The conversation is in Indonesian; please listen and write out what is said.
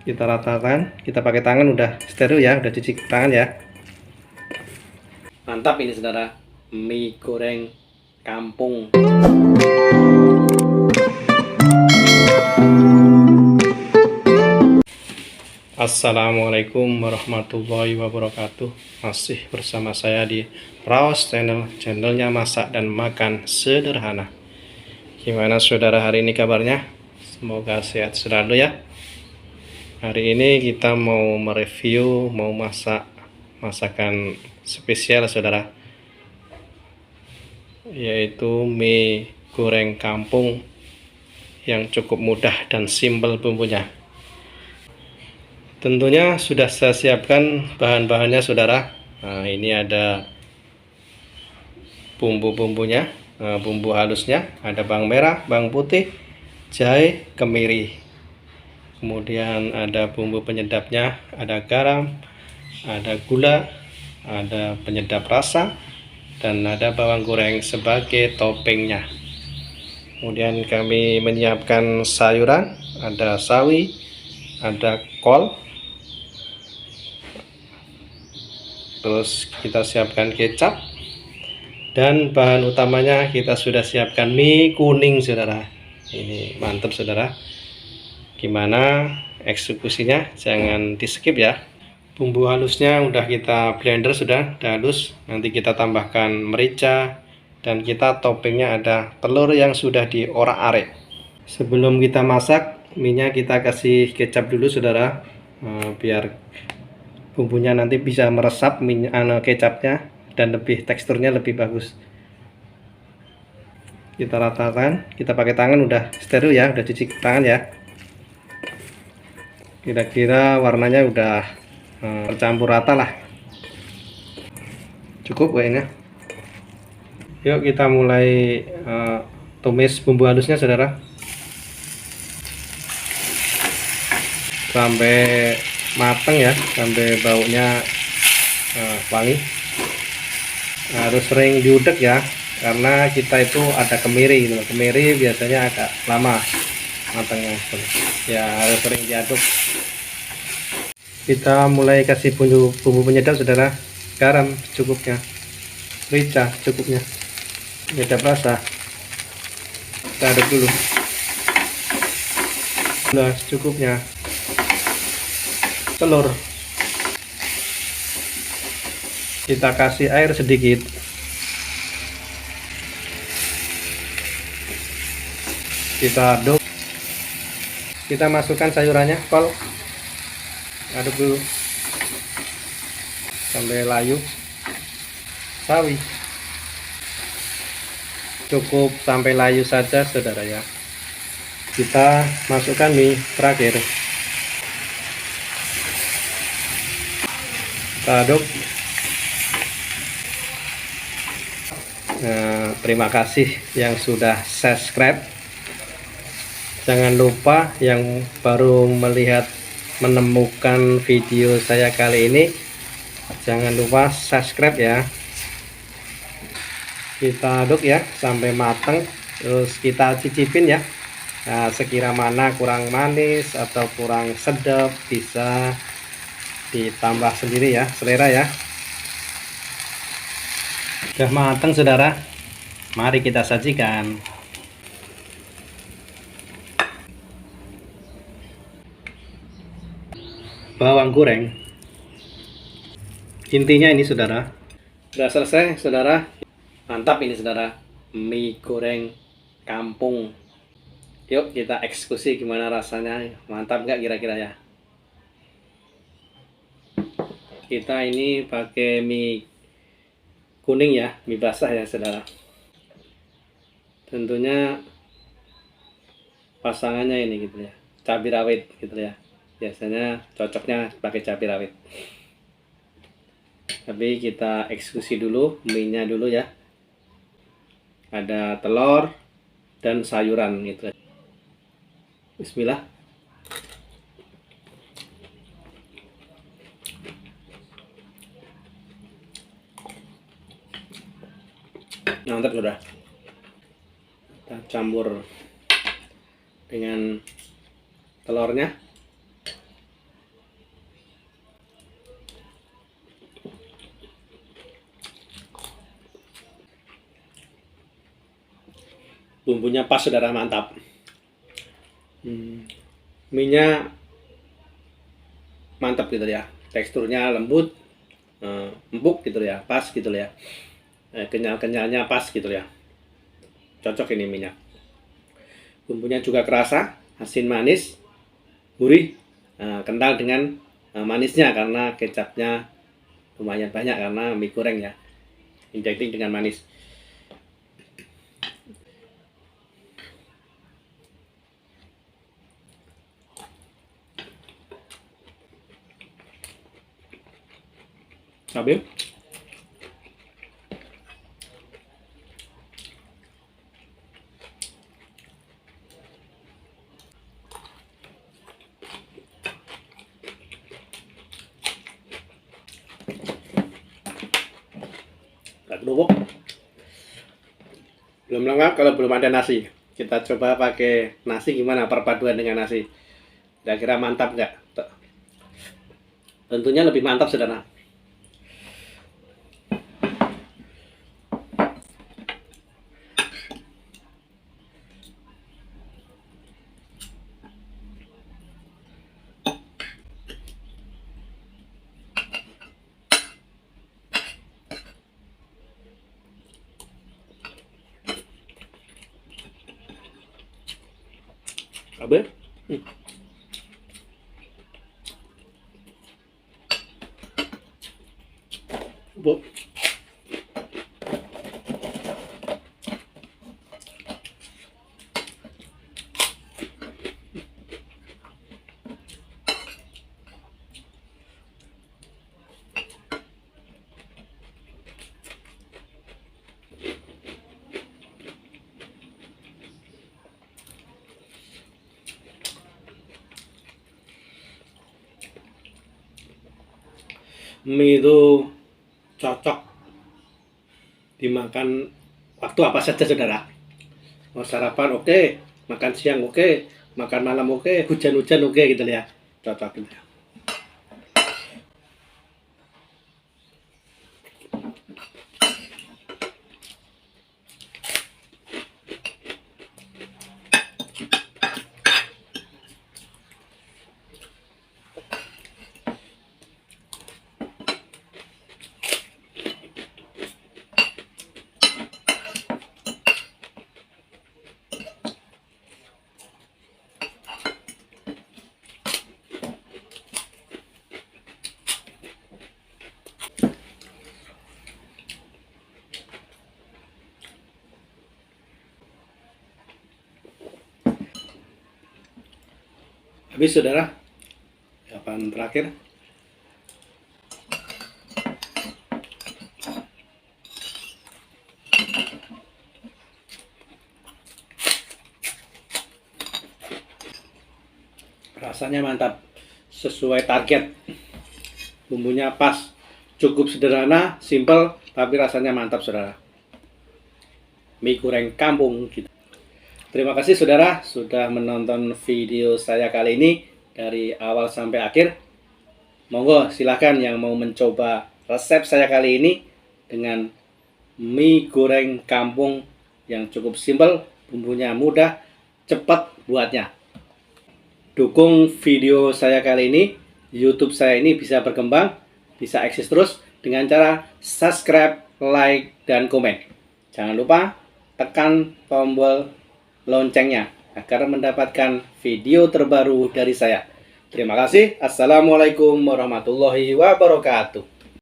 Kita ratakan, kita pakai tangan, udah steril ya, udah cuci tangan ya. Mantap ini saudara, mie goreng kampung. Assalamualaikum warahmatullahi wabarakatuh. Masih bersama saya di Raos Channel, channelnya masak dan makan sederhana. Gimana saudara hari ini kabarnya? Semoga sehat selalu ya. Hari ini kita mau mereview, mau masak masakan spesial saudara, yaitu mie goreng kampung yang cukup mudah dan simpel bumbunya. Tentunya sudah saya siapkan bahan-bahannya saudara. Nah, ini ada bumbu-bumbunya, bumbu halusnya, ada bawang merah, bawang putih, jahe, kemiri. Kemudian ada bumbu penyedapnya, ada garam, ada gula, ada penyedap rasa, dan ada bawang goreng sebagai toppingnya. Kemudian kami menyiapkan sayuran, ada sawi, ada kol, terus kita siapkan kecap, dan bahan utamanya kita sudah siapkan mie kuning saudara. Ini mantap saudara. Gimana eksekusinya, jangan di skip ya. Bumbu halusnya udah kita blender, sudah halus. Nanti kita tambahkan merica, dan kita toppingnya ada telur yang sudah diorak-arik. Sebelum kita masak, minyak kita kasih kecap dulu saudara, biar bumbunya nanti bisa meresap minyak kecapnya dan lebih teksturnya lebih bagus. Kita ratakan, kita pakai tangan, udah steril ya, udah cuci tangan ya. Kira-kira warnanya udah tercampur rata lah, cukup kayaknya. Yuk kita mulai tumis bumbu halusnya saudara, sampai mateng ya, sampai baunya wangi. Harus sering diudek ya, karena kita itu ada kemiri gitu. Kemiri biasanya agak lama matangnya ya, harus sering diaduk. Kita mulai kasih bumbu penyedap saudara, garam cukupnya, merica cukupnya, penyedap rasa kita aduk dulu, gula secukupnya, telur kita kasih air sedikit, kita aduk. Kita masukkan sayurannya, kol, aduk dulu sampai layu. Sawi cukup sampai layu saja saudara ya. Kita masukkan mie terakhir, kita aduk. Nah, terima kasih yang sudah subscribe. Jangan lupa yang baru menemukan video saya kali ini, jangan lupa subscribe ya. Kita aduk ya sampai matang, terus kita cicipin ya. Nah, sekira mana kurang manis atau kurang sedap, bisa ditambah sendiri ya, selera ya. Sudah matang saudara, mari kita sajikan. Bawang goreng intinya ini saudara. Sudah selesai saudara. Mantap ini saudara, mie goreng kampung. Yuk kita eksekusi, gimana rasanya, mantap nggak kira-kira ya. Kita ini pakai mie kuning ya, mie basah ya saudara. Tentunya pasangannya ini gitu ya, cabai rawit gitu ya. Biasanya cocoknya pakai cabai rawit. Tapi kita eksekusi dulu mie-nya dulu ya. Ada telur dan sayuran gitu. Bismillah. Mantap sudah. Kita campur dengan telurnya. Bumbunya pas saudara, mantap. Mie-nya mantap gitu ya, teksturnya lembut, empuk gitu ya, pas gitu ya, kenyal-kenyalnya pas gitu ya, cocok ini minyak. Bumbunya juga kerasa, asin manis, gurih, kental dengan manisnya karena kecapnya lumayan banyak karena mie goreng ya, identik dengan manis. Cabai. Kerupuk. Belum lengkap kalau belum ada nasi. Kita coba pakai nasi, gimana perpaduan dengan nasi. Kira-kira mantap nggak? Tentunya lebih mantap saudara. Cabai. Bu. Mie itu cocok dimakan waktu apa saja saudara. Mau sarapan oke, makan siang oke, makan malam oke, hujan-hujan oke gitu ya, cocok gitu ya. Habis saudara, jawaban terakhir. Rasanya mantap, sesuai target. Bumbunya pas, cukup sederhana, simple, tapi rasanya mantap saudara. Mie goreng kampung gitu. Terima kasih saudara sudah menonton video saya kali ini dari awal sampai akhir. Monggo silahkan yang mau mencoba resep saya kali ini dengan mie goreng kampung yang cukup simpel, bumbunya mudah, cepat buatnya. Dukung video saya kali ini, YouTube saya ini bisa berkembang, bisa eksis terus dengan cara subscribe, like, dan komen. Jangan lupa tekan tombol loncengnya agar mendapatkan video terbaru dari saya. Terima kasih. Assalamualaikum warahmatullahi wabarakatuh.